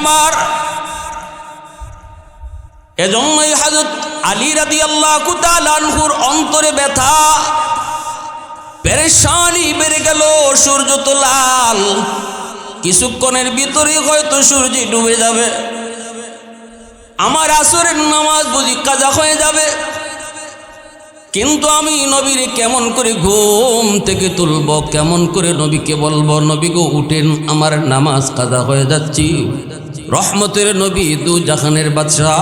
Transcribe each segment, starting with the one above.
আমার, এজন্যই হযরত আলী রাদিয়াল্লাহু তাআলা আনহুর অন্তরে ব্যথা, পেরেশানি বেড়ে গেল। সূর্য তো লাল, কিছুক্ষণের ভিতরেই হয়তো সূর্য ডুবে যাবে, আমার আসরের নামাজ বুঝি কাজা হয়ে যাবে। কিন্তু আমি নবীর কেমন করে ঘুম থেকে তুলব, কেমন করে নবীকে বলবো নবী গো উঠেন, আমার নামাজ কাজা হয়ে যাচ্ছি। রহমতের নবী, দু জাহানের বাদশা,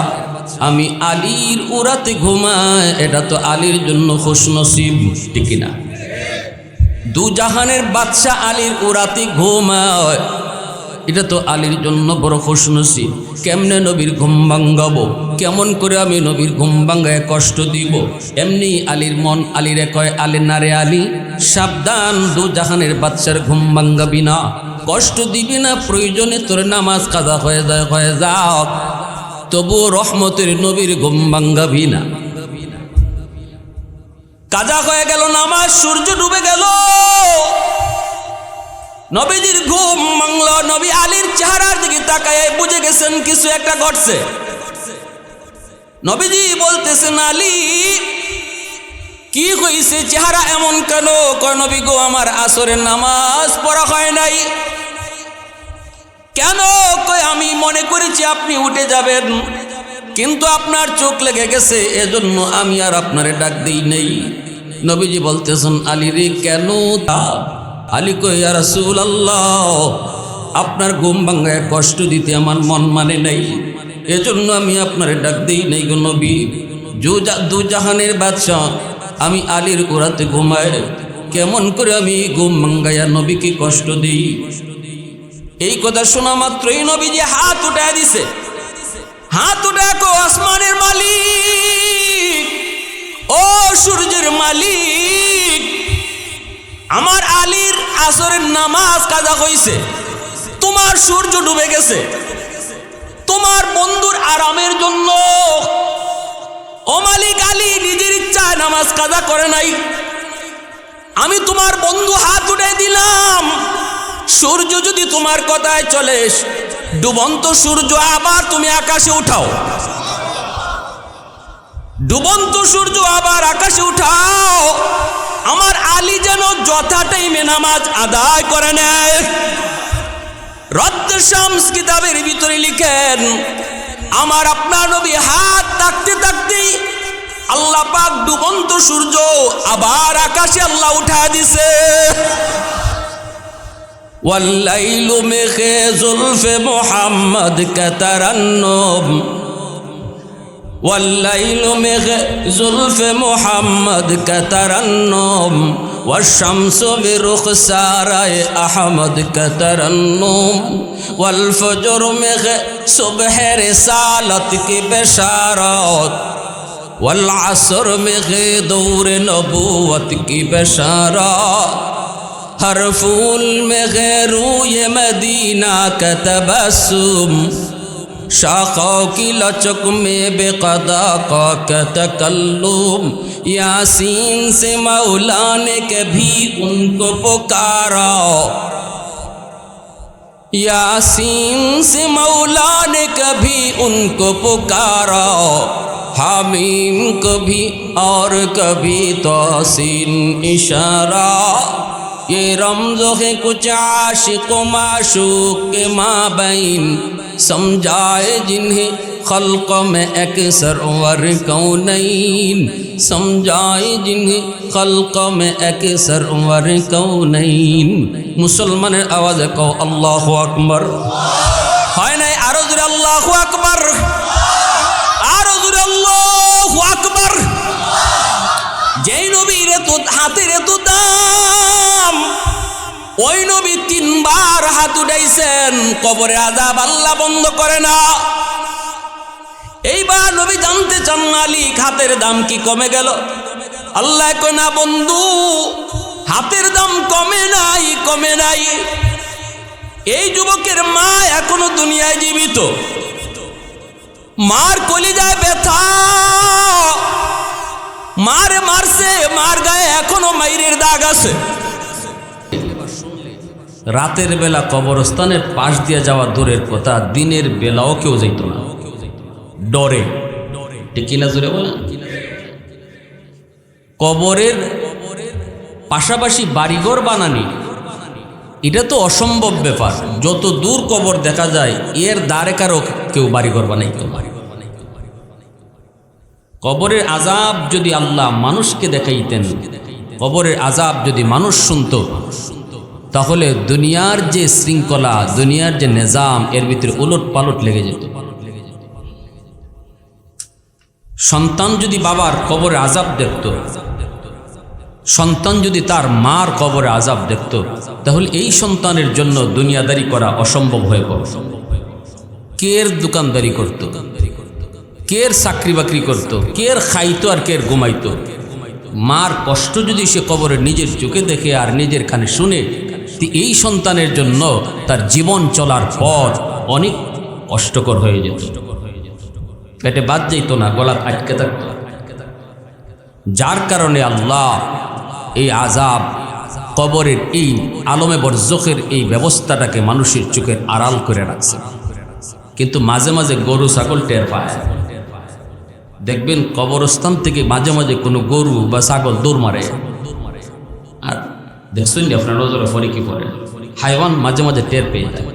আমি আলীর উরাতে ঘুমাই, এটা তো আলীর জন্য খুশনসিব, ঠিক না? দু জাহানের বাদশা আলীর উরাতে ঘুমায়, এটা তো আলীর জন্য বড় খুশনসিব। কেমনে নবীর ঘুম ভাঙ্গাবো, কেমন করে আমি নবীর ঘুম ভাঙ্গায় কষ্ট দিব? এমনি আলীর মন আলীরে কয়, আলী না রে আলী, সাবধান, দু জাহানের বাদশার ঘুম ভাঙ্গাবি না, কষ্ট দিবি না, প্রয়োজনে তোর নামাজ কাজা হয়ে যায়, হয়ে যাও, তবুও রহমতের নবীর ঘুম ভাঙ্গাবি না। কাজা হয়ে গেল নামাজ, সূর্য ডুবে গেল, নবীজির ঘুম ভাঙল। নবী আলীর চেহারার দিকে তাকায় বুঝে গেছেন কিছু একটা ঘটছে। নবীজি বলতেছেন, আলী কি হইছে, চেহারা এমন কেন? কয় নবী গো, আমার আসরের নামাজ পড়া হয় নাই। কেন? কয় আমি মনে করেছি আপনি উঠে যাবেন, কিন্তু আপনার চোখ লেগে গেছে, এজন্য আমি আর আপনারে ডাক দেই নেই। নবীজি বলতেছেন, আলী রে কেন? আলী কয়, ইয়া রাসূলুল্লাহ, আপনার ঘুম ভাঙায় কষ্ট দিতে আমার মন মানে নাই, এজন্য আমি আপনারে ডাক দেই নাই গো নবী। দু জাহানের বাদশাহ আমি আলীর উরাতে ঘুমাই, কেমন করে আমি ঘুম ভাঙ্গাইয়া নবীকে কষ্ট দিই? এই কথা শোনা মাত্রই নবীজি হাত উঠায় দিছে। হাত উঠায় কো, আসমানের মালিক, ও সূর্যের মালিক, আমার আলীর আসরের নামাজ কাজা হইছে, তোমার সূর্য ডুবে গেছে, তোমার বন্ধুর আরামের জন্য ও মালিক আলী নিজের ইচ্ছায় নামাজ কাজা করে নাই, আমি তোমার বন্ধু হাত উঠাই দিলাম, সূর্য যদি তোমার কথায় চলে, ডুবন্ত সূর্য আবার তুমি আকাশে উঠাও, ডুবন্ত সূর্য আবার আকাশে উঠাও, আমার আলী যেন যথা টাইমে নামাজ আদায় করে নেয়। রদ্দ শামস কিতাবের ভিতরে লিখেন, আমার আপনার নবী হাত থাকতে থাকতেই আল্লাহ পাক ডুবন্ত সূর্য আবার আকাশে আল্লাহ উঠা দিছে। ওয়াল্লাইলু মিখে জুলফে মুহাম্মদ কা তারান্নুম, والليل مغ زلف محمد كترنم والشمس برخسار أحمد كترنم والفجر مغ صبح رسالت کی بشارت والعصر مغ دور نبوت کی بشارت ہر پھول مغ روی مدینہ کا تبسم शाखों की लचक में बेक़दा का तकल्लुम यासीन से मौला ने कभी उनको पुकारा, यासीन से मौला ने कभी उनको पुकारा, हामीम कभी और कभी तोसीन इशारा, ये रमज़ है कुछ आशिक़ व माशूक़ के माबैन, समझाए जिन्हें खल्क़ में अक्सर वर कौनैन, समझाए जिन्हें खल्क़ में अक्सर वर कौनैन। मुसलमाনের আওয়াজে কও আল্লাহু আকবার। হয় নাই? আরো জোরে আল্লাহু আকবার, আরো জোরে আল্লাহু আকবার। যেই নবীর তো হাতের এত দাম, ওই নবী তিনবার হাত উঠাইছেন, কবরে আযাব আল্লাহ বন্ধ করে না। এইবার নবী জানতে চান, মালিক হাতের দাম কি কমে গেল? আল্লাহ কয় না বন্ধু, হাতের দাম কমে নাই, কমে নাই। এই যুবকের মা এখনো দুনিয়ায় জীবিত, মার কলিজায় ব্যথা, মারে মারছে, মার গায়ে এখনো মাইরের দাগ আছে। রাতের বেলা কবরস্থানের পাশ দিয়ে যাওয়া দূরের কথা, দিনের বেলাও কেউ যেত না, ডরে। ঠিক কিনা জোরে বলেন? কবরের পাশাপাশি বাড়িঘর বানানি, এটা তো অসম্ভব ব্যাপার। যত দূর কবর দেখা যায় এর দ্বারে কারো কেউ বাড়িঘর বানাইতো না। কবরের আযাব যদি আল্লাহ মানুষকে দেখাইতেন, কবরের আযাব যদি মানুষ শুনত, তাহলে দুনিয়ার যে শৃঙ্খলা, দুনিয়ার যে নিজাম, এর ভিতরে উলট পালট লেগে যেত। সন্তান যদি বাবার কবরে আযাব দেখত, সন্তান যদি তার মার কবরে আযাব দেখত, তাহলে এই সন্তানের জন্য দুনিয়াদারি করা অসম্ভব হয়ে পড়ত। কের দোকানদারি করত, কের চাকরি বাকরি করত, কের খাইতো আর কের ঘুমাইতো। মার কষ্ট যদি সে কবরে নিজের চোখে দেখে আর নিজের কানে শুনে, এই সন্তানের জন্য তার জীবন চলার পথ অনেক কষ্টকর হয়ে যেত। পেটে বাদ যেত না, গলা আটকে থাকত। যার কারণে আল্লাহ এই আযাব, কবরের এই আলমে বরজখের এই ব্যবস্থাটাকে মানুষের চোখের আড়াল করে রাখছে। কিন্তু মাঝে মাঝে গরু ছাগল টের পায়। দেখবেন কবরস্থান থেকে মাঝে মাঝে কোনো গরু বা ছাগল দৌড় মারে, আর দেখছেন আপনার নজরে পরে কি পড়ে, হাইওয়ান মাঝে মাঝে টের পেয়ে যায়।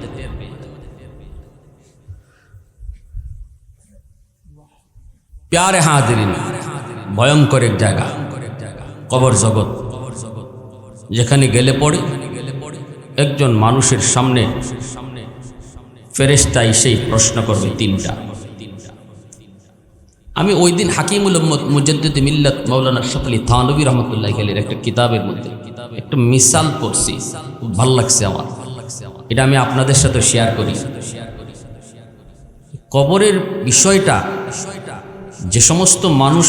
প্যারে হাজিরিন, ভয়ঙ্কর এক জায়গা কবর জগৎ, যেখানে গেলে পড়ে একজন মানুষের সামনে ফেরেশতা এসেই প্রশ্ন করবে তিনটা। আমি ওই দিন হাকিমুল উম্মত মুজাদ্দিদ মিল্লাত মাওলানা আশরাফ আলী থানভী রাহমাতুল্লাহি আলাইহির একটা কিতাবের মধ্যে একটা মিসাল পড়ছি, খুব ভালো লাগছে আমার। এটা আমি আপনাদের সাথে শেয়ার করি। কবরের বিষয়টা, যে সমস্ত মানুষ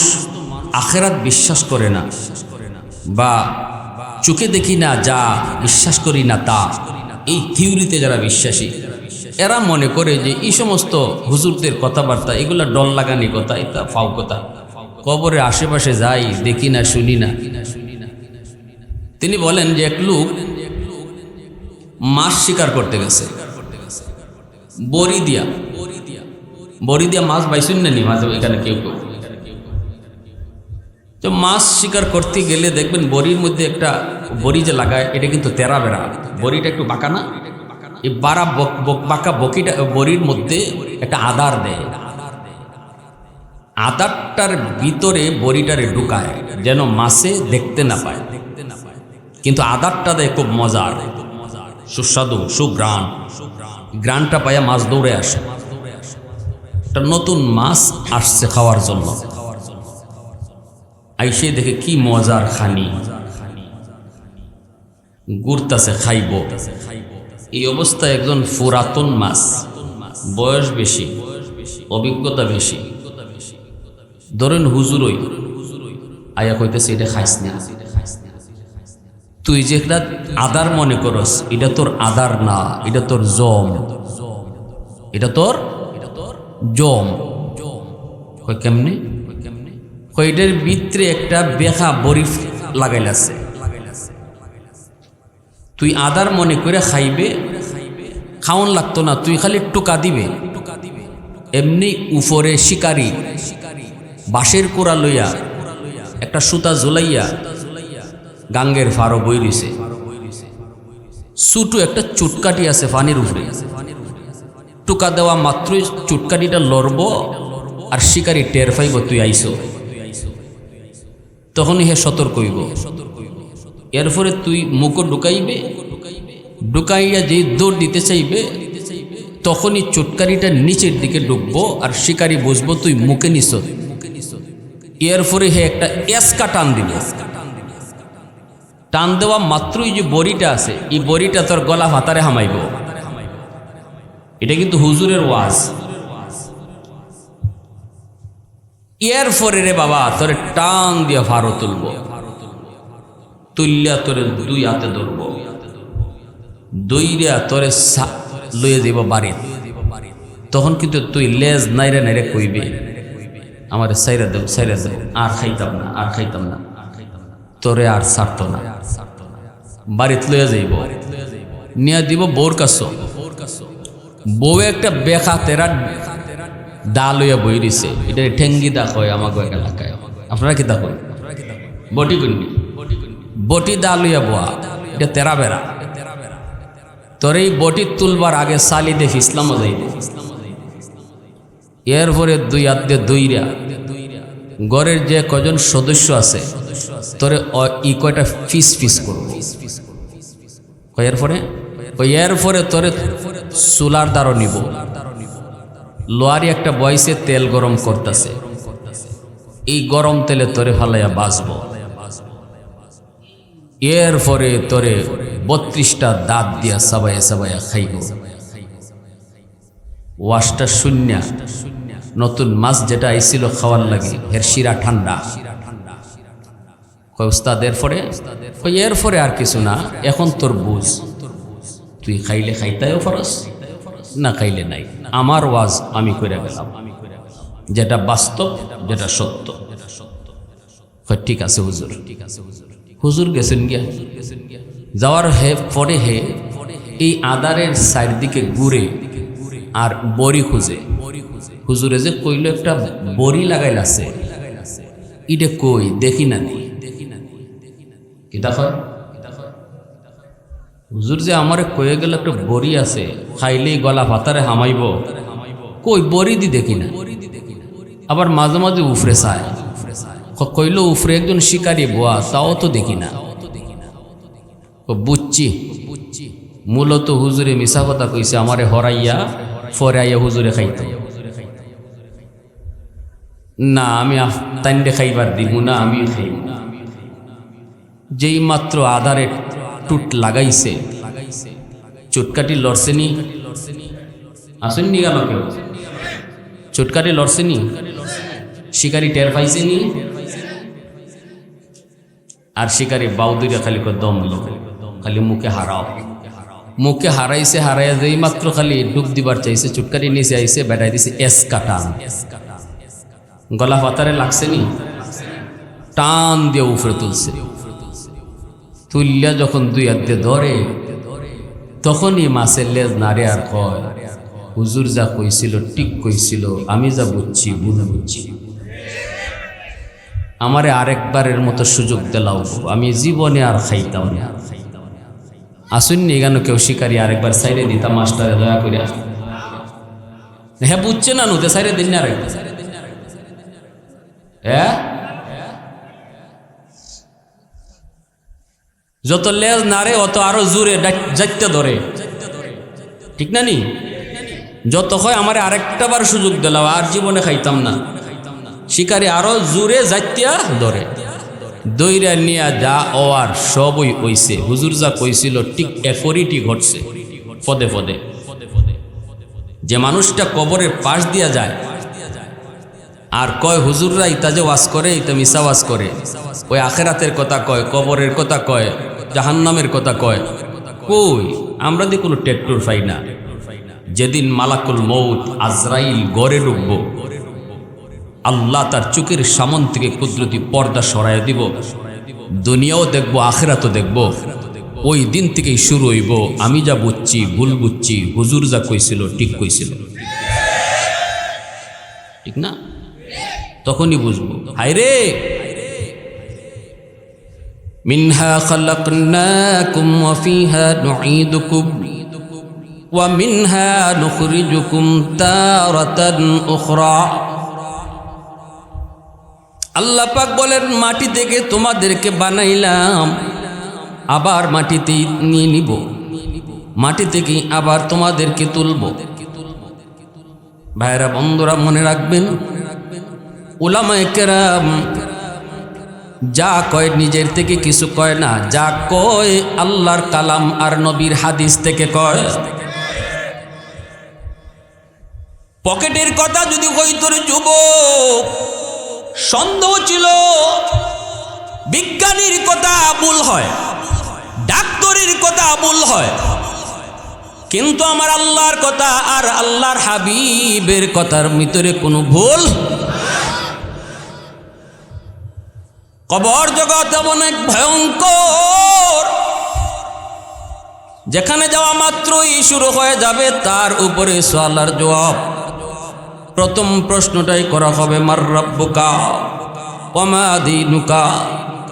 আখিরাত বিশ্বাস করে না বা চোখে দেখি না যা বিশ্বাস করি না তা, এই থিওরিতে যারা বিশ্বাসী, এরা মনে করে যে এই সমস্ত হুজুরদের কথাবার্তা এগুলা ডল লাগানি কথা, এটা ফাও কথা। কবরের আশেপাশে যাই, দেখি না, শুনি না। তিনি বলেন যে এক লোক মাছ শিকার করতে গেছে, বড়ি দিয়া মাছ পাইছেন না নি মাঝে এখানে কেউ কেউ। তো মাছ শিকার করতে গেলে দেখবেন বড়ির মধ্যে একটা বড়ি যে লাগায়, এটা কিন্তু তেরা বেড়া, বড়িটা একটু বাঁকা না, এই বাঁকা বকিটা বড়ির মধ্যে একটা আদার দেয়, আদারটার ভিতরে বড়িটারে ঢুকায় যেন মাছে দেখতে না পায়। কিন্তু আদারটা দেয় খুব মজার, সুস্বাদু, সুঘ্রাণ। ঘ্রাণটা পায়া মাছ দৌড়ে আসে, একটা নতুন মাছ আসছে খাওয়ার জন্য। আইসে দেখে কি মজার খানি, ঘুরতাছে খাইব। এই অবস্থায় একজন পুরাতন মাছ, বয়স বেশি, অভিজ্ঞতা বেশি, ধরেন হুজুরই আয়া কইতেছে এটা খাইস না, তুই যে একটা আদার মনে করস, এটা তোর আদার না, এটা তোর জম, এটা তোর জম। কই কেমনে? কই এটার ভিতরে একটা বেখা বড়ি লাগাইলাছে, তুই আদার মনে করে খাইবে, খাওয়ান লাগতো না, তুই খালি টোকা দিবে। এমনি উপরে শিকারি বাঁশের কোড়া লইয়া একটা সুতা ঝুলাইয়া গাঙ্গের ফারো বই রইছে, ছোট একটা চুটকাটি আছে পানির উপরে, টোকা দেওয়া মাত্রই চুটকাটিটা লড়ব আর শিকারি টের পাইব তুই আইছো, তখনই হে সতর্ক হইব। এরপরে তুই মুখো ঢুকাইবে, ঢুকাইয়া যেই দৌড় দিতে চাইবে, তখনই চুটকারিটা নিচের দিকে ঢুকবো আর শিকারি বুঝবো তুই মুখে নিছ। এরপরে হে একটা এসকা টান দিবে, টান দেওয়া মাত্রই যে বড়িটা আছে, এই বড়িটা তোর গলা ভাতারে হামাইব। এটা কিন্তু হুজুরের ওয়াজ। এরপরে রে বাবা তোরে টান দিয়া ফারো তুলব, তুললিয়া তোরে দুই হাতে ধরবো, দইরা তোরে লইয়ে দিব বাড়ি। তখন কিন্তু তুই লেজ নাইরে নাইরে কইবে আমার সাইরা দেব, সাইরা দেব, আর খাইতাম না, আর খাইতাম না, তোরে আর ছাড়তো না, বাড়িতে লইয়া যাইব। নিয়ে দিব বউর কাছ। বউ একটা বেখা তেরা দা লইয়া বই দিছে, এটা ঠেঙ্গি দা কয় আমাকে এলাকায়। আপনারা কি দা কয়? বটি কন্যা, বটি দা লইয়া বোয়া, এটা তেরা বেড়া। তোর এই বটি তুলবার আগে সালি দে ফিসলামও যাইবে। এরপরে দুই হাত দিয়ে দইরা ঘরের যে কজন সদস্য আছে তোরে ই কয়টা ফিস ফিস করবো। এরপরে তোরে চুলার দ্বারও নিব, লোয়ারি একটা বয়সে তেল গরম করতেছে, এই গরম তেলে তোরে ফালাইয়া বাঁচবো। এরপরে তোরে 32টা দাঁত দিয়া সাবাইয়া সাবাইয়া খাইব। ওয়াশটা শূন্য, নতুন মাছ যেটা আইছিল খাওয়ার লাগে এর শিরা ঠান্ডা। উস্তাদ এরপরে আর কিছু না, এখন তোর বুঝ, তুই খাইলে খাইতেও ফরস, না খাইলে নাই। আমার ওয়াজ আমি কইরা গেলাম, যেটা বাস্তব, যেটা সত্য। ঠিক আছে হুজুর। হুজুর গেছেন গিয়া, যাওয়ার পরে এই আদারের সাইড দিকে ঘুরে আর বড়ি খুঁজে। হুজুরে যে কইল একটা বড়ি লাগাইল আছে, ইটা কই দেখি না নি। কিতা কয়? হুজুর যে আমারে কয়ে গেল একটা বড়ি আছে, খাইলেই গলা ভাতারে হামাইব, কই বড়ি দি দেখি না। আবার মাঝে মাঝে উফরে চায়, কইল উফরে একজন শিকারি বোয়া, তাও তো দেখি না। বুঝছি মূলত হুজুরে মিশা কথা কইছে, আমারে হরাইয়া ফরাইয়া হুজুরে খাইতে না, আমি তাইন্ডে খাইবার দিব না, আমি খাইব। যেই মাত্র আধারে টুট লাগাইছে, চুটকাটি লড়ছেনি, আসেননি কেন কেউ? চুটকাটি লড়ছেনি, শিকারি টের পাইছেনি, আর শিকারি বাউদুরিয়া খালি দম লো, খালি মুখে হারাও। মুখে হারাইছে, হারাইয়া যেই মাত্র খালি ডুব দিবার চাইছে, চুটকাটি নিচে আইছে, বেটাই দিছে এসকা টান। গলা পাতারে লাগছেনি, টান দিয়ে উফরে তুলছে। তুললিয়া যখন দুই হাত দিয়ে ধরে, তখনই মাছের লেজ নাড়ে আর কয়, হুজুর যা কইছিল ঠিক কইছিল, আমি যা বুঝছি ভুল বুঝছি, আমারে আরেকবারের মতো সুযোগ দিলাও, আমি জীবনে আর খাইতাম না। আসুননি কেন কেউ শিকারি আরেকবার সাইডে দিতাম, মাস্টারে দয়া করে। হ্যাঁ বুঝছে না, নুতে সাইডে দিন না আরেকবার। হ্যাঁ, যত লেজ নাড়ে অত আরো জোরে যাইতে ধরে, ঠিক না নি? যত হয় আমারে আরেকটা বার সুযোগ দিলাম, আর জীবনে খাইতাম না। শিকারি আরো জোরে যাইতিয়া ধরে, দইরা নিয়া যা ওয়ার সবই হইছে। হুজুর যা কইছিল ঠিক একরিটি ঘটছে। পদে পদে যে মানুষটা কবরের পাশ দিয়া যায় আর কয় হুজুররা ইতা যে ওয়াজ করে, ইতা মিশা ওয়াজ করে, ওই আখেরাতের কথা কয়, কবরের কথা কয়, জাহান্নামের কথা কয়, কই আমরা দিয়ে কোনো টেট্টুর পাই না। যেদিন মালাকুল মৌত আজরাইল গড়ে ঢুকবো, আল্লাহ তার চোখের সামন থেকে কুদরতি পর্দা সরাইয়া দিব, দুনিয়াও দেখবো আখেরাতও দেখবো। ওই দিন থেকেই শুরু হইব, আমি যা বুঝছি ভুল বুঝছি, হুজুর যা কইছিল ঠিক কইছিল, ঠিক না? তখনই বুঝবো। হায়রে, মিনহা খালাকনাকুম ওয়া ফিহা নুঈদুকুম ওয়া মিনহা নুখরিজুকুম তারাতান উখরা। আল্লাহ পাক বলেন, মাটি থেকে তোমাদেরকে বানাইলাম, আবার মাটিতেই নিয়ে নিব, মাটি থেকে আবার তোমাদেরকে তুলব। ভাইরা বন্ধুরা মনে রাখবেন, উলামায়ে কেরাম যা কয় নিজের থেকে কিছু কয় না, যা কয় আল্লাহর কালাম আর নবীর হাদিস থেকে কয়। পকেটের কথা যদি কই তোর যুবক, সন্দেহ ছিল বিজ্ঞানীর কথা ভুল হয়, ডাক্তারের কথা ভুল হয়, কিন্তু আমার আল্লাহর কথা আর আল্লাহর হাবিবের কথার ভিতরে কোনো ভুল। কবর জগৎ এমন এক ভয়ঙ্কর, যেখানে যাওয়া মাত্রই শুরু হয়ে যাবে তার উপরে সওয়ালার জবাব। প্রথম প্রশ্নটাই করা হবে, মার রাব্বুকা ওয়া মা দীনুকা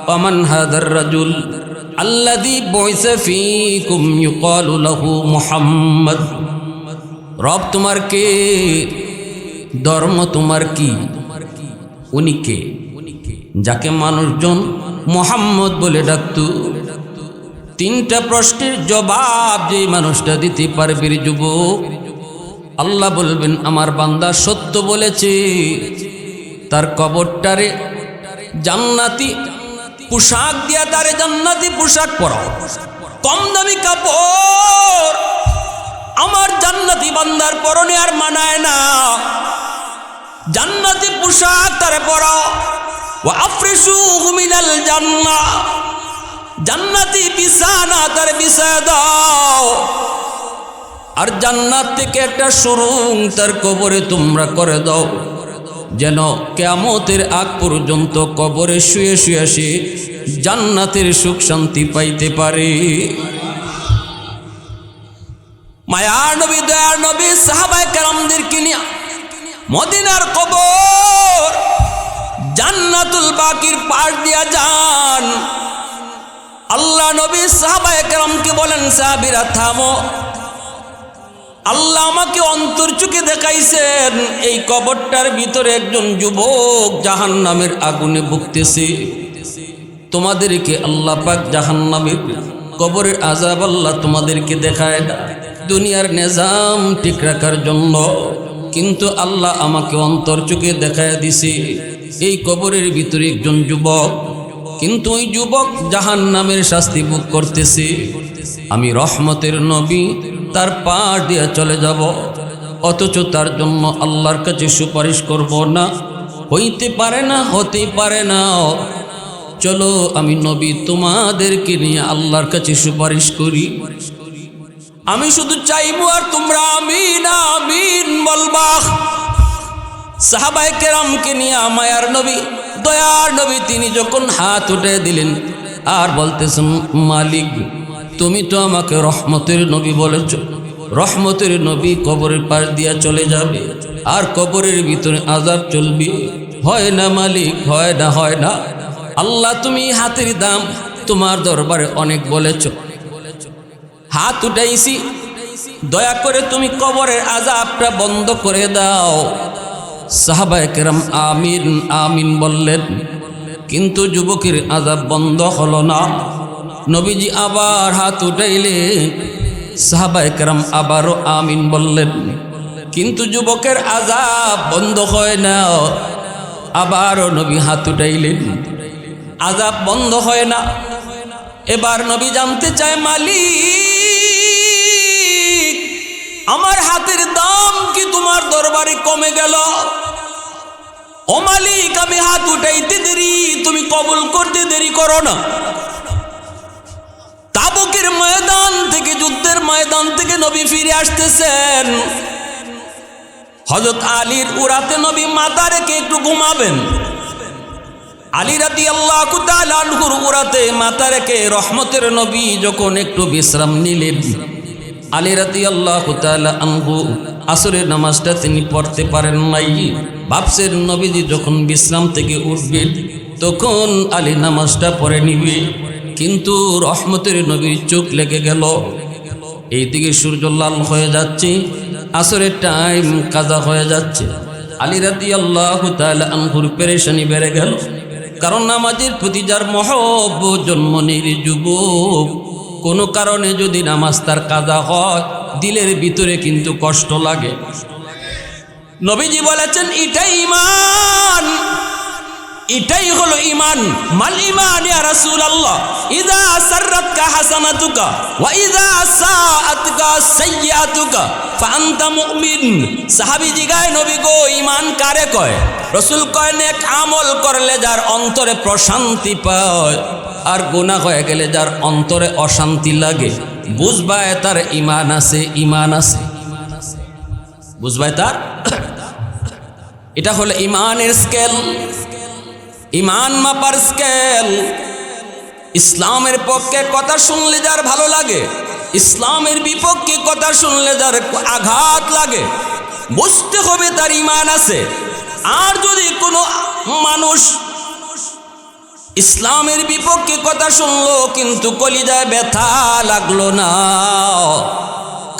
ওয়া মান হাদার রাজুল আল্লাযী বুইসা ফীকুম ইউকালু লাহু মুহাম্মদ। রব তোমার কে, ধর্ম তোমার কি, উনি কে যাকে মানুষজন মুহাম্মদ বলে ডাকত। তিনটা প্রশ্নের জবাব যে মানুষটা দিতে পারবে যুবক, আল্লাহ বলবেন আমার বান্দা সত্য বলেছে, তার কবরটারে জান্নাতি পোশাক দিয়া তারে জান্নাতি পোশাক পরাও, কম দামি কাপড় আমার জান্নাতি বান্দার পরনে আর মানায় না, জান্নাতি পোশাক তারে পরাও। ওয়া আফরিশুহু মিনাল জান্নাহ, জান্নাতি বিছানা তারে বিছায় দাও। আর জান্নাত থেকে একটা সুরুং তার কবরে তোমরা করে দাও, যেন কিয়ামতের আগ পর্যন্ত কবরে শুয়ে শুয়ে সে জান্নাতের সুখ শান্তি পাইতে পারে। মায়ার নবী, দয়ার নবী সাহাবায়ে কেরামদেরকে নিয়ে মদিনার কবর জান্নাতুল বাকির পাশ দিয়া যান। আল্লাহ নবী সাহাবায়ে কেরামকে বলেন, সাহাবীরা থামো, আল্লাহ আমাকে অন্তর চোখে দেখাইছেন এই কবরটার ভিতরে একজন যুবক জাহান্নামের আগুনে ভুগতেছে। তোমাদেরকে আল্লাহ পাক জাহান্নামের কবরের আযাব আল্লাহ তোমাদেরকে দেখায় না দুনিয়ার নিজাম ঠিক রাখার জন্য, কিন্তু আল্লাহ আমাকে অন্তর চোখে দেখায় দিছে এই কবরের ভিতরে একজন যুবক, কিন্তু ওই যুবক জাহান্নামের শাস্তি ভোগ করতেছে। আমি রহমতের নবী তার পাশ দিয়ে চলে যাব, অথচ তার জন্য আল্লাহর কাছে সুপারিশ করব না, হইতে পারে না, হতেই পারে না। চলো আমি নবী তোমাদেরকে নিয়ে আল্লাহর কাছে সুপারিশ করি। আমি শুধু চাইবো আর তোমরা আমিন আমিন বলবা। সাহাবায়ে কেরামকে নিয়ে মায়ার নবী, দয়ার নবী তিনি যখন হাত উঠে দিলেন আর বলতেছেন, মালিক তুমি তো আমাকে রহমতের নবী বলেছ, রহমতের নবী কবরের পাশ দিয়া চলে যাবে আর কবরের ভিতরে আযাব চলবে, হয় না মালিক, হয় না, হয় না। আল্লাহ তুমি হাতের দাম তোমার দরবারে অনেক বলেছ, হাত উঠাইছি, দয়া করে তুমি কবরের আযাবটা বন্ধ করে দাও। সাহাবায়ে কেরাম আমিন আমিন বললেন, কিন্তু যুবকের আযাব বন্ধ হলো না। নবীজি আবার হাত উঠাইলেন, সাহাবায়ে কেরাম আবারও আমিন বললেন, কিন্তু যুবকের আযাব বন্ধ হয় না। আবারও নবী হাত উঠাইলেন, আযাব বন্ধ হয় না। এবার নবী জানতে চায়, মালিক আমার হাতের দাম কি তোমার দরবারে কমে গেল? ও মালিক আমি হাত উঠাইতে দেরি, তুমি কবুল করতে দেরি করো না। তাবুকের ময়দান থেকে, যুদ্ধের ময়দান থেকে নবী ফিরে আসতেছেন। হযরত আলীর উরাতে নবী মাথা রেখে একটু ঘুমাবেন। আলী রাদিয়াল্লাহু তাআলা আনহুর উরাতে মাথা রেখে রহমতের নবী যখন একটু বিশ্রাম নিলেন, আলী রাদিয়াল্লাহু তাআলা আনহু আসরের নামাজটা তিনি পড়তে পারেন নাই। ভাবছেন নবীজি যখন বিশ্রাম থেকে উঠবেন তখন আলী নামাজটা পড়ে নিবে, কিন্তু রহমতের নবীর চোখ লেগে গেল। এইদিকে সূর্য লাল হয়ে যাচ্ছে, আসরের টাইম কাজা হয়ে যাচ্ছে। আলী রাদিয়াল্লাহু তাআলা আনহুর পেরেশানি বেড়ে গেল, কারণ নামাজের প্রতি যার মহব্বত জন্ম নিয়ে যুবক, কোনো কারণে যদি নামাজ তার কাজা হয় দিলের ভিতরে কিন্তু কষ্ট লাগে। নবীজি বলেছেন এটাই ঈমান, এটাই হলো ঈমান। মাল ঈমান ইয়া রাসূলুল্লাহ? ইযা সাররাতকা হাসানাতুকা ওয়া ইযা সাআতকা সাইয়্যাতুকা ফাআনতা মুমিন। সাহাবী জিগায়, নবী গো ঈমান কারে কয়? রাসূল কয়, নেক আমল করলে যার অন্তরে প্রশান্তি পায় আর গুনাহ হয়ে গেলে যার অন্তরে অশান্তি লাগে, বুঝবায় তার ঈমান আছে, ঈমান আছে, বুঝবায় তার। এটা হলো ঈমানের স্কেল, ঈমান মাপার স্কেল। ইসলামের পক্ষে কথা শুনলে যার ভালো লাগে, ইসলামের বিপক্ষে কথা শুনলে যার আঘাত লাগে বুঝতে হবে তার ঈমান আছে। আর যদি কোনো মানুষ ইসলামের বিপক্ষে কথা শুনলো কিন্তু কলিজায় ব্যথা লাগলো না,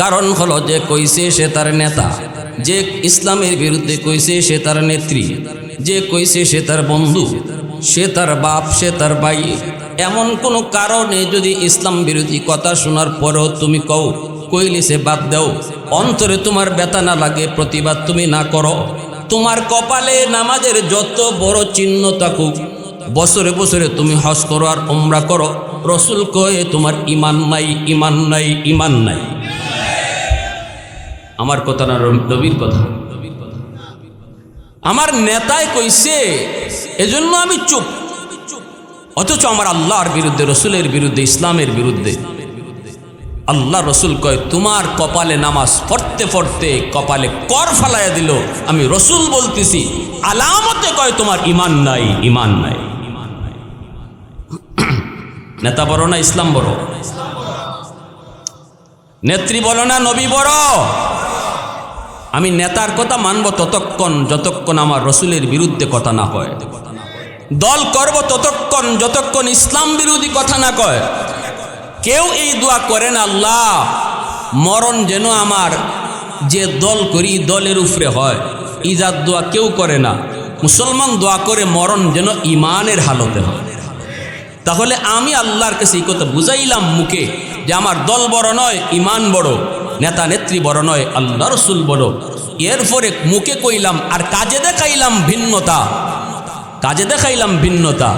কারণ হলো যে কইছে সে তার নেতা, যে ইসলামের বিরুদ্ধে কইছে সে তার নেত্রী, যে কইছে সে তার বন্ধু, সে তার বাপ, সে তার ভাই। এমন কোনো কারণে যদি ইসলাম বিরোধী কথা শোনার পরেও তুমি কইলে সে বাদ দাও, অন্তরে তোমার ব্যথা না লাগে, প্রতিবাদ তুমি না করো, তোমার কপালে নামাজের যত বড় চিহ্ন থাকুক, বছরে বছরে তুমি হজ করো আর উমরা করো, রসুল কয়ে তোমার ঈমান নাই, ঈমান নাই, ঈমান নাই। আমার কথা না, নবীর কথা। আমার নেতায় কইছে এজন্য আমি চুপ, অথচ আমার আল্লাহর বিরুদ্ধে, রসুলের বিরুদ্ধে, ইসলামের বিরুদ্ধে। আল্লাহ রসুল কয় তোমার কপালে নামাজ পড়তে পড়তে কপালে কর ফালাইয়া দিল, আমি রসুল বলতেছি, আলামতে কয় তোমার ঈমান নাই, ঈমান নাই। নেতা বড় না ইসলাম বড়? নেত্রী বলো না নবী বড়? আমি নেতার কথা মানব ততক্ষণ যতক্ষণ আমার রসুলের বিরুদ্ধে কথা না কয়, দল করব ততক্ষণ যতক্ষণ ইসলাম বিরোধী কথা না কয়। কেউ এই দোয়া করে না, আল্লাহ মরণ যেন আমার যে দল করি দলের উপরে হয়, ইজাদ দোয়া কেউ করে না। মুসলমান দোয়া করে মরণ যেন ঈমানের হালতে হয়। তাহলে আমি আল্লাহর কাছে এই কথা বুঝাইলাম মুখে যে আমার দল বড় নয়, ঈমান বড়, নেতা নেত্রী বড় নয়, আল্লাহ রসুল বড়। এরপরে মুখে কইলাম আর কাজে দেখাইলাম ভিন্নতা, কাজে দেখাইলাম ভিন্নতা,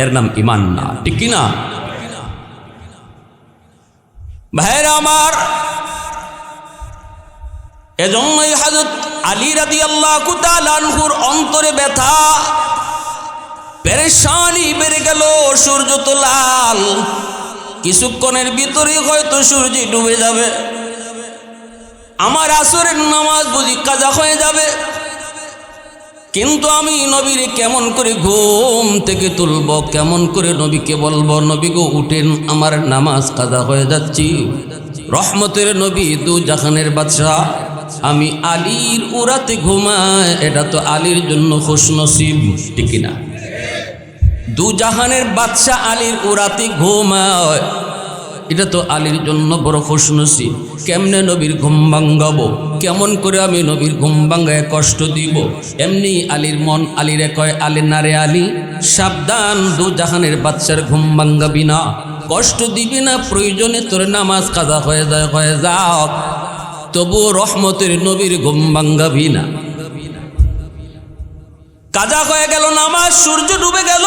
এর নাম ঈমান না, ঠিক কিনা ভাইরা আমার? এজন্যই হযরত আলী রাদিয়াল্লাহু তাআলা আনহুর অন্তরে ব্যথা, পেরেশানি বেড়ে গেল। সূর্য তো লাল, কিছুক্ষণের ভিতরে হয়তো সূর্য ডুবে যাবে, আমার আসরের নামাজ বুঝি কাজা হয়ে যাবে। কিন্তু আমি নবীরে কেমন করে ঘুম থেকে তুলব, কেমন করে নবীকে বলবো নবী গো উঠেন, আমার নামাজ কাজা হয়ে যাচ্ছি। রহমতের নবী, দু জাহানের বাদশাহ, আমি আলীর উরাতে ঘুমাই, এটা তো আলীর জন্য খুশনসিব, ঠিক না? দু জাহানের বাদশাহ আলীর উরাতে ঘুমায়, এটা তো আলীর জন্য বড় খুশনসিব। কেমনে নবীর ঘুম ভাঙ্গাবো, কেমন করে আমি নবীর ঘুম ভাঙ্গায় কষ্ট দিব? এমনি আলীর মন আলীরে কয়, আলী না রে আলী, সাবধান, দু জাহানের বাদশার ঘুম ভাঙ্গাবি না, কষ্ট দিবি না, প্রয়োজনে তোর নামাজ কাজা হয়ে যায়, হয়ে যাও, তবুও রহমতের নবীর ঘুম ভাঙ্গাবি না। কাজা হয়ে গেল নামাজ, সূর্য ডুবে গেল,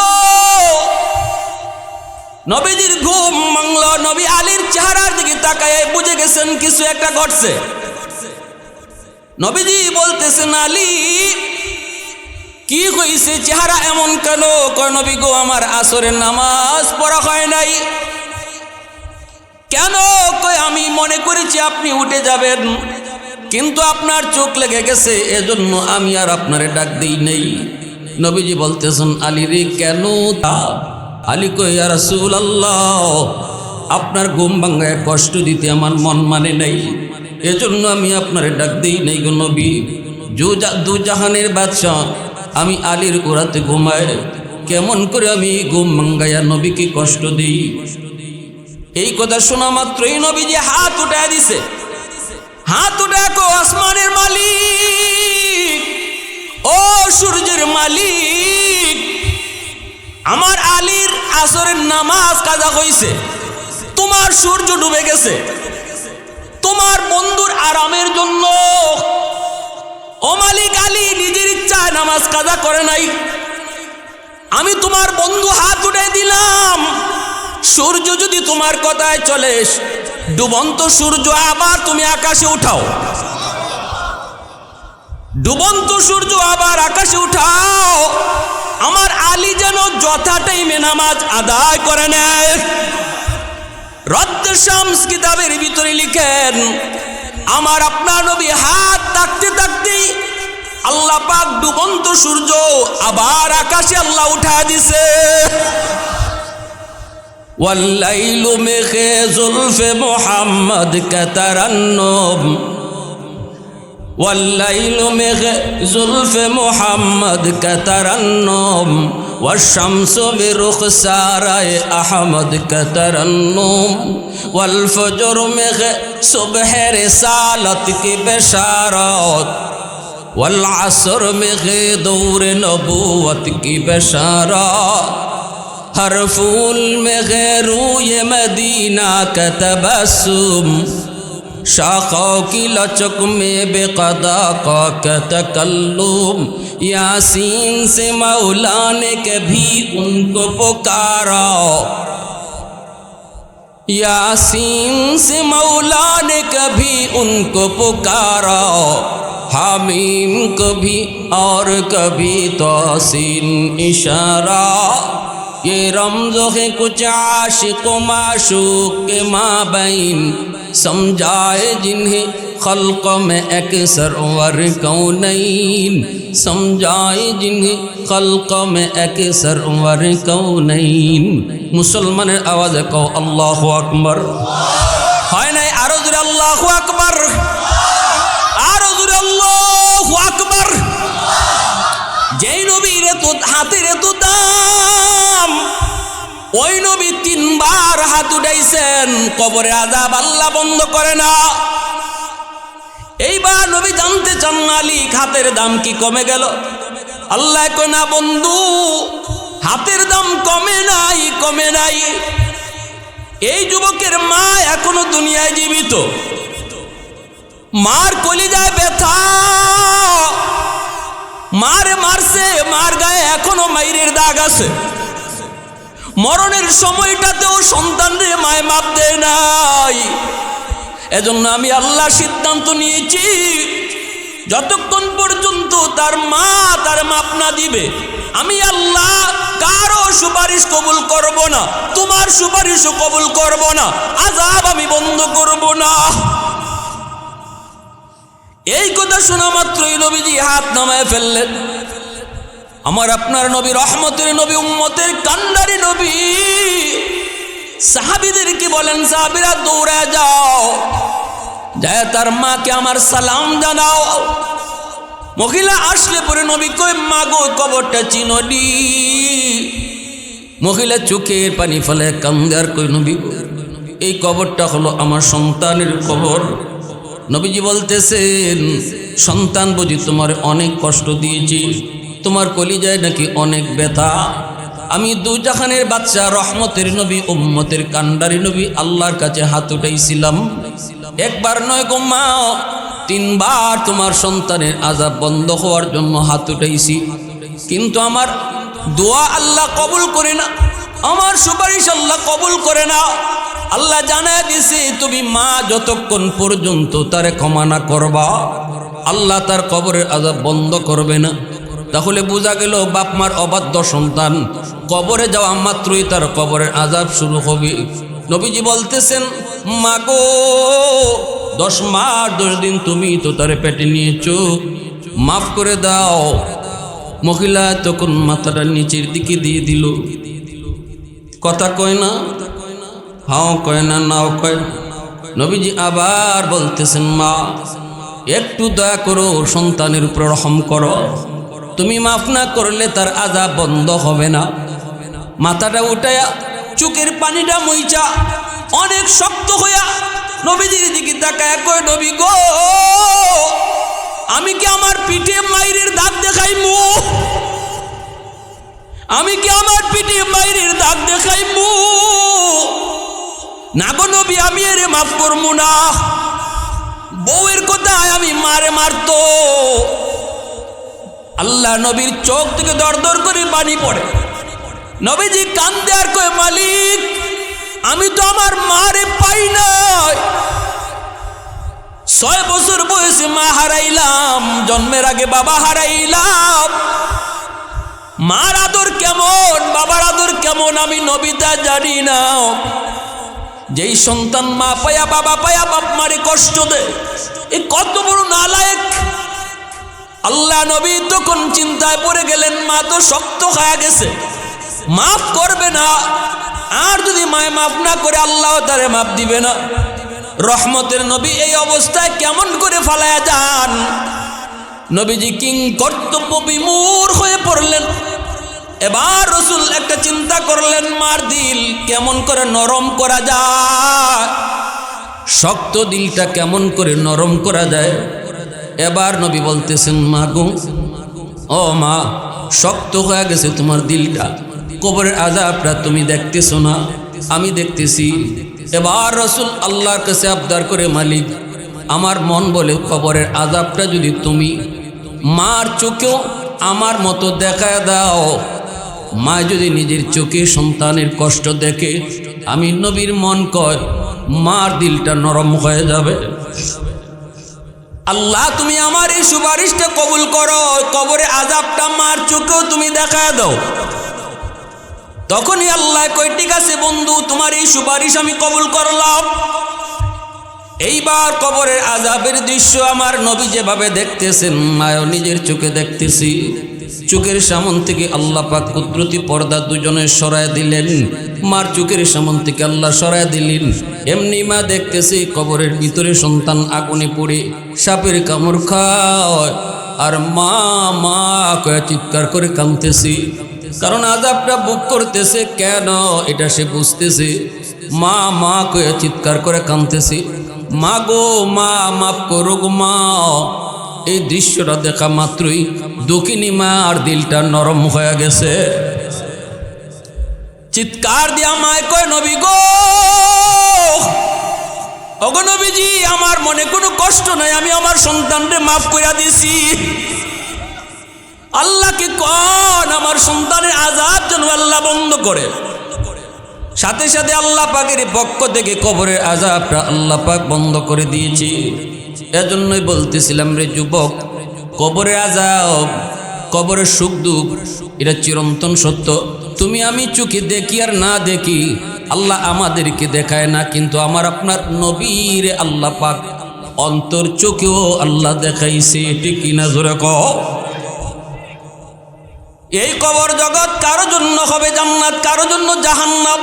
নবীজির ঘুম ভাঙল। নবী আলীর চেহারার দিকে তাকায় বুঝে গেছেন কিছু একটা ঘটছে। নবীজি বলতেছেন, আলী কি হইছে, চেহারা এমন কেন? কয় নবী গো আমার আসরের নামাজ পড়া হয় নাই। কেন? কয় আমি মনে করেছি আপনি উঠে যাবেন, কিন্তু আপনার চোখ লেগে গেছে, এজন্য আমি আর আপনারে ডাক দিই নেই। নবীজি বলতেছেন, আলী রে কেন? আলী কয়, ইয়া রাসূলুল্লাহ, আপনার ঘুম ভাঙায় কষ্ট দিতে আমার মন মানে নাই, এজন্য আমি আপনারে ডাক দিই নাই গো নবী। দু জাহানের বাদশাহ আমি আলীর উরাতে ঘুমাই, কেমন করে আমি ঘুম ভাঙ্গাইয়া নবীকে কষ্ট দিই? এই কথা শোনা মাত্রই নবীজি হাত উঠায় দিছে, হাত উঠায় কো, আসমানের মালিক, ও সূর্যের মালিক, আমার আলীর আসরের নামাজ কাজা হইছে, তোমার সূর্য ডুবে গেছে, তোমার বন্ধুর আরামের জন্য ও মালিক আলী নিজের ইচ্ছায় নামাজ কাজা করে নাই, আমি তোমার বন্ধু হাত উঠে দিলাম, সূর্য যদি তোমার কথায় চলে, ডুবন্ত সূর্য আবার তুমি আকাশে উঠাও, ডুবন্ত সূর্য আবার আকাশে উঠাও, আমার আলী যেন যথা টাইমে নামাজ আদায় করে নেয়। রদ্দ শামস কিতাবের ভিতরে লিখেন, আমার আপনার নবী হাত থাকতে থাকতেই আল্লাহ পাক ডুবন্ত সূর্য আবার আকাশে আল্লাহ উঠা দিছে। والليل में खे जुल्फ मोहम्मद का तरन्नुम والليل में खे जुल्फ मोहम्मद का तरन्नुम والشمس برخسار अहमद का तरन्नुम والفجر में खे सुबह रिसालत की बशारत والعصر में खे दौर नबूवत की बशारत हर फूल में गैरूए मदीना का तबस्सुम शाखों की लचक में बेक़दा का तकल्लुम यासीन से मौला ने कभी उनको पुकारा यासीन से मौला ने कभी उनको पुकारा हामीम कभी और कभी तोसीन इशारा ये रमज़ो है कुछ आशिक़ व माशूक़ के माबैन समझाए जिन्हें खल्क़ में अक्सर वर कौनैन समझाए जिन्हें खल्क़ में अक्सर वर कौनैन मुसलमानेर आवाज़ कहो अल्लाहु अकबर হয় নাই আরো জোরে আল্লাহু আকবার আরো জোরে আল্লাহু আকবার যেই নবীর তো হাতের তো দাম ওই নবী তিনবার হাত উঠাইছেন কবরে আযাব আল্লাহ বন্ধ করে না এইবার নবী জানতে চান মালিক হাতের দাম কি কমে গেল আল্লাহ কয় না বন্ধু হাতের দাম কমে নাই এই যুবকের মা এখনো দুনিয়ায় জীবিত মার কলিজায় ব্যথা মারে মারছে মার গায়ে এখনো মাইরের দাগ আছে মরণের সময়টাতেও সন্তানরে মায় মাপ দেয় নাই এজন্য আমি আল্লাহ সিদ্ধান্ত নিয়েছি যতক্ষণ পর্যন্ত তার মা তার মাপ না দিবে আমি আল্লাহ কারো সুপারিশ কবুল করব না তোমার সুপারিশও কবুল করব না আযাব আমি বন্ধ করব না এই কথা শোনা মাত্রই নবীজি হাত নামায় ফেললেন আমার আপনার নবী রহমতের নবী উম্মতের কান্ডারি নবী সাহাবীদেরকে বলেন সাহাবীরা দৌড়ে যাও যায় তার মাকে আমার সালাম জানাও মহিলা আসলে পরে নবী কই মা গো কবরটা চিনোনি মহিলা চোখের পানি ফেলে কান্দে আর কই নবী এই কবরটা হলো আমার সন্তানের কবর নবীজি বলতেছেন সন্তান বুঝি তোমার অনেক কষ্ট দিয়েছি তোমার কলিজায় নাকি অনেক ব্যথা আমি দুজাহানের বাদশা রহমতের নবী উম্মতের কান্ডারি নবী আল্লাহর কাছে হাত উঠাইছিলাম একবার নয় গো মা তিনবার তোমার সন্তানের আযাব বন্ধ হওয়ার জন্য হাত উঠাইছি কিন্তু আমার দোয়া আল্লাহ কবুল করে না আমার সুপারিশ আল্লাহ কবুল করে না আল্লাহ জানায় দিছে তুমি মা যতক্ষণ পর্যন্ত তারে ক্ষমা না করবা আল্লাহ তার কবরের আযাব বন্ধ করবে না তাহলে বোঝা গেল বাপ মার অবাধ্য সন্তান কবরে যাওয়া মাত্রই তার কবরের আযাব শুরু হবে নবীজি বলতেছেন মা গো 10 মাস 10 দিন তুমি তো তারে পেটে নিয়েছো মাফ করে দাও মহিলা তখন মাথাটা নিচের দিকে দিয়ে দিল কথা কয় না হাও কয় না নাও কয় নবীজি আবার বলতেছেন মা একটু দয়া করো সন্তানের উপর রহম করো তুমি মাফ না করলে তার আযাব বন্ধ হবে না মাথাটা উঠায়া চোখের পানিটা মুইচা অনেক শক্ত হইয়া নবীজির দিকে তাকায় কয় নবী গো আমি কি আমার পিঠে মাইরের দাগ দেখাইমু আমি কি আমার পিঠে মাইরের দাগ দেখাইমু না গো নবী আমি এরে মাফ করবো না বউয়ের কথায় আমি মারে মারতো আল্লাহ নবীর চোখ থেকে দর দর করে পানি পড়ে নবীজি কান্দে আর কয় মালিক আমি তো আমার মারে পাই নাই 6 বছর বয়সে মা হারাইলাম জন্মের আগে বাবা হারাইলাম মার আদর কেমন বাবার আদর কেমন আমি নবী তা জানি না যেই সন্তান মা পায়া বাবা পায়া বাপ মারে কষ্ট দেয় এ কত বড় নালায়েক আল্লাহ নবী তখন চিন্তায় পড়ে গেলেন মা তো শক্ত হয়ে গেছে মাফ করবে না আর যদি মায় মাফ না করে আল্লাহ তারে মাফ দিবে না। রহমতের নবী এই অবস্থায় কেমন করে ফালায়া যান? নবীজি কিং কর্তব্য বিমূঢ় হয়ে পড়লেন। এবার রাসূল একটা চিন্তা করলেন, মার দিল কেমন করে নরম করা যায়, শক্ত দিলটা কেমন করে নরম করা যায়। এবার নবী বলতেছেন, মা গো, ও মা, শক্ত হয়ে গেছে তোমার দিলটা, কবরের আযাবটা তুমি দেখতেছো না, আমি দেখতেছি। এবার রাসূল আল্লাহর কাছে আবদার করে, মালিক, আমার মন বলে কবরের আযাবটা যদি তুমি মার চোখেও আমার মতো দেখায় দাও। মা যদি নিজের চোখে সন্তানের কষ্ট দেখে, আমি নবীর মন কয় মার দিলটা নরম হয়ে যাবে। আল্লাহ তুমি আমার এই সুপারিশটা কবুল করো, কবরে আযাবটা মার চোখেও তুমি দেখায় দাও। তখনই আল্লাহ কয়, ঠিক আছে বন্ধু, তোমার এই সুপারিশ আমি কবুল করলাম। এইবার কবরের আযাবের দৃশ্য আমার নবী যেভাবে দেখতেছেন, মায়ও নিজের চোখে দেখতেছি। চোখের সামন থেকে আল্লাহ পাক কুদরতি পর্দা দুজনে সরায় দিলেন, মার চোখের সামন থেকে আল্লাহ সরায় দিলেন। এমনি মা দেখতেছে কবরের ভিতরে সন্তান আগুনে পড়ে সাপের কামড় খায়, আর মা মা কয়ে চিৎকার করে কাঁদতেছে, কারণ আযাবটা বুক করতেছে কেন এটা সে বুঝতেছে। মা মা কয়ে চিৎকার করে কাঁদতেছে, মা গো মা, মাফ করো গো মা। এই দৃশ্যটা দেখা মাত্রই দুঃখিনী মার দিলটা নরম হয়ে গেছে। চিৎকার দিয়া মায় কয়, নবী গো, ওগো নবীজি, আমার মনে কোনো কষ্ট নাই, আমি আমার সন্তানরে মাফ করে দিছি। আল্লাহকে কোন আমার সন্তানের আযাব যেন আল্লাহ বন্ধ করে। সাথে সাথে আল্লাহ পাকের পক্ষ থেকে কবরের আযাবটা আল্লাহ পাক বন্ধ করে দিয়েছে। এজন্যই বলতেছিলাম রে যুবক, কবরের আযাব, কবরের সুখ দুঃখ এটা চিরন্তন সত্য। তুমি আমি চোখে দেখি আর না দেখি, আল্লাহ আমাদেরকে দেখায় না, কিন্তু আমার আপনার নবীর আল্লাহ পাক অন্তর চোখেও আল্লাহ দেখাইছে। ঠিক কিনা জোরে কও। এই কবর জগৎ কারো জন্য হবে জান্নাত, কারো জন্য জাহান্নাম।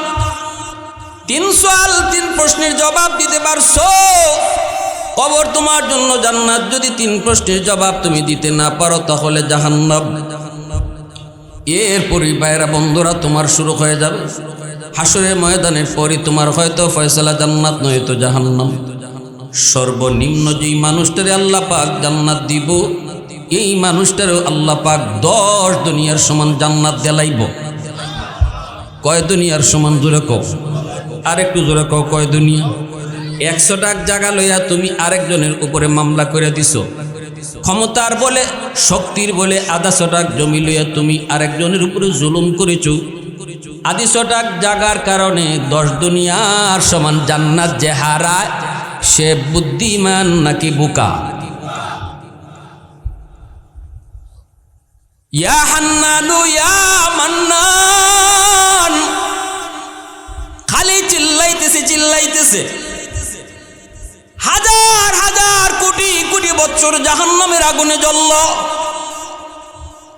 3 সওয়াল 3 প্রশ্নের জবাব দিতে পারছো, কবর তোমার জন্য জান্নাত। যদি 3 প্রশ্নের জবাব তুমি দিতে না পারো তাহলে জাহান্নাম। এরপরই ভাইরা বন্ধুরা তোমার শুরু হয়ে যাবে হাসরের ময়দানের পরই তোমার হয়তো ফয়সালা জান্নাত নয়তো জাহান্নাম। সর্বনিম্ন যেই মানুষটারে আল্লাহ পাক জান্নাত দিব, এই মানুষটারও আল্লাহ পাক 10 দুনিয়ার সমান জান্নাত দেলাইব। কয় দুনিয়ার সমান? জোরে কও, আর একটু জোরে কও, কয় দুনিয়া? 100 টাকা জায়গা লইয়া তুমি আরেকজনের উপরে মামলা করে দিছো, ক্ষমতার বলে শক্তির বলে 150 টাকা জমি লইয়া তুমি আরেকজনের উপরে জুলুম করেছো। 150 টাকা জায়গার কারণে 10 দুনিয়ার সমান জান্নাত যে হারায়, সে বুদ্ধিমান নাকি বোকা? ইয়া হান্নানু ইয়া মান্নান, খালি চিল্লাইতেছে চিল্লাইতেছে। হাজার হাজার কোটি কোটি বছর জাহান্নামের আগুনে জ্বলল,